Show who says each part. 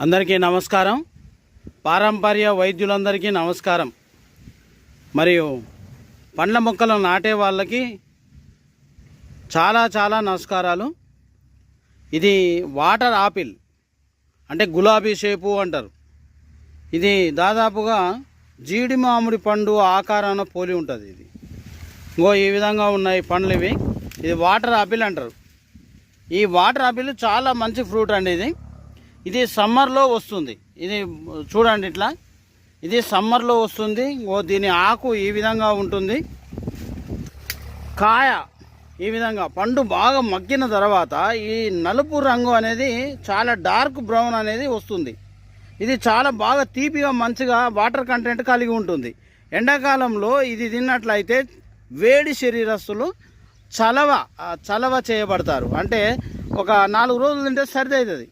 Speaker 1: అందరికీ నమస్కారం. పారంపర్య వైద్యులందరికీ నమస్కారం. మరియు పండ్ల మొక్కలు నాటే వాళ్ళకి చాలా నమస్కారాలు. ఇది వాటర్ ఆపిల్ అంటే గులాబీ షేపు అంటారు. ఇది దాదాపుగా జీడి మామిడి పండు ఆకారాన పోలి ఉంటుంది. ఇది ఈ విధంగా ఉన్నాయి పండ్లు. ఇది వాటర్ ఆపిల్ అంటారు. ఈ వాటర్ ఆపిల్ చాలా మంచి ఫ్రూట్ అండి. ఇది సమ్మర్లో వస్తుంది. ఇది చూడండి ఇట్లా, ఇది సమ్మర్లో వస్తుంది. దీని ఆకు ఈ విధంగా ఉంటుంది. కాయ ఈ విధంగా, పండు బాగా మగ్గిన తర్వాత ఈ నలుపు రంగు అనేది చాలా డార్క్ బ్రౌన్ అనేది వస్తుంది. ఇది చాలా బాగా తీపిగా మంచిగా వాటర్ కంటెంట్ కలిగి ఉంటుంది. ఎండాకాలంలో ఇది తిన్నట్లయితే వేడి శరీరస్తులు చలవ చేయబడతారు. అంటే ఒక 4 రోజులు తింటే సరిది అవుతుంది.